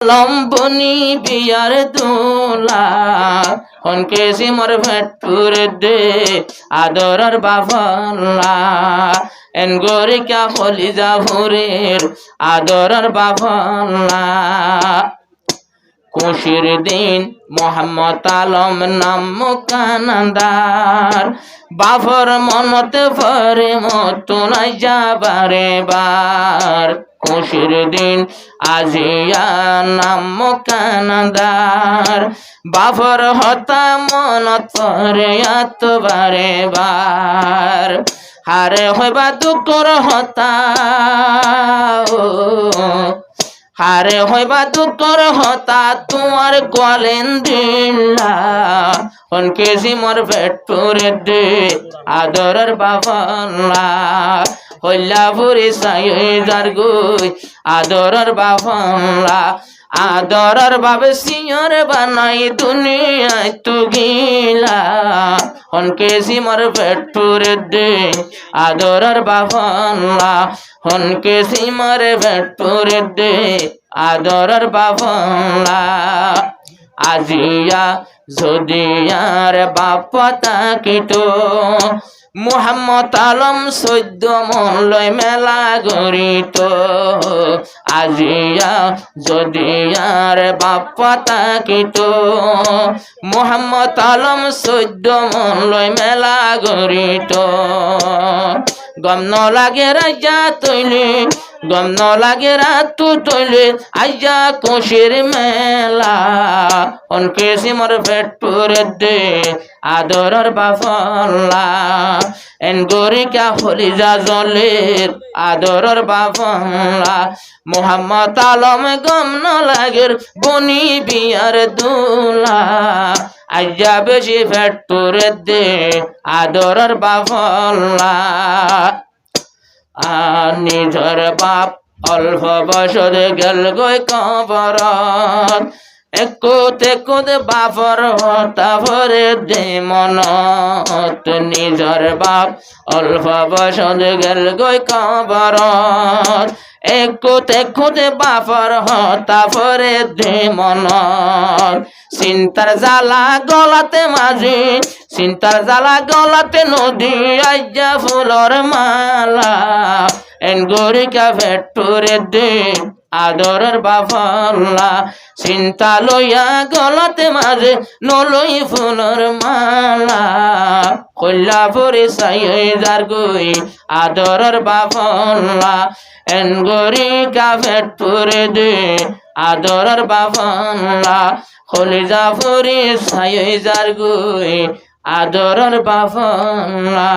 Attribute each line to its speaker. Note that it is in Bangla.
Speaker 1: লম্বনি বিয়ার দোলা হনকে সিমর ভেটপুর দে আদরর বাফলা এন গরিকা হলিজা ভুরের আদরর বাফলা খুশির দিন মোহাম্মদ আলম নাম মুকানাদার বাফর মনতে ভরে মতো নাই যাবারে বার খুশির দিন আজিয়া নাম মুকানাদার বাফর হতা মনত ভরে এতবারে বার হারে হইবা দুঃখর হতা হারে হইবা দুঃখর হতা তোমার কলেন দিলা হনকে সিমর ভেটপুরে দে আদরের বাফলা হইলা ভুরি সাই যার গুই আদরের বাফলা আদরের বাবে সিংহর বানাই দুনিয়ায় তু গিলা হনকে সিমর ভেটপুরে দে আদরের বাফলা হনকে সিমর ভেটপুরে দে আদরের বাফলা আজিয়া যদি আর বাপ তাকিত মোহাম্মদ আলম 14 মন লই মেলা গরিত আজিয়া যদি আর বাপ তাকিত মোহাম্মদ আলম 14 মন লই মেলা গরিত গম ন লাগে রাজা তৈলে গম ন লাগে রাতু তৈলে আইয়া খুশির মেলা অনকে সিমর ভেটপুর দে আদরর বাফলা এন গরিকা হলিজা জলের আদরর বাফলা মোহাম্মদ আলম গম ন লাগের বনি বিয়ার দুলা আইয়া বেশি ভেটপুর দে আদরর বাফলা আর নিজর বাপ অল্প বছর গেল গই কবরত একুত বাপর হতা ভরে দে মনত নিজর বাপ অল্প বছর গেল গই কবরত একুত বাপর হতা ভরে দে মনত চিন্তার জ্বালা গলাতে মাঝি চিন্তার জ্বালা গলাতে নদী আইয়া ফুলর মালা এন গরিকা ভেটপুরে দে আদরের বাফলা চিন্তা লইয়া গলাতে মাঝে নলই ফুলর মালা কল্যা পরে সাই যার গই আদরের বাফলা এন গরিকা ভেটপুরে দে আদরের বাফলা কলিজা পরে সাই যার গই আদরের বাফলা।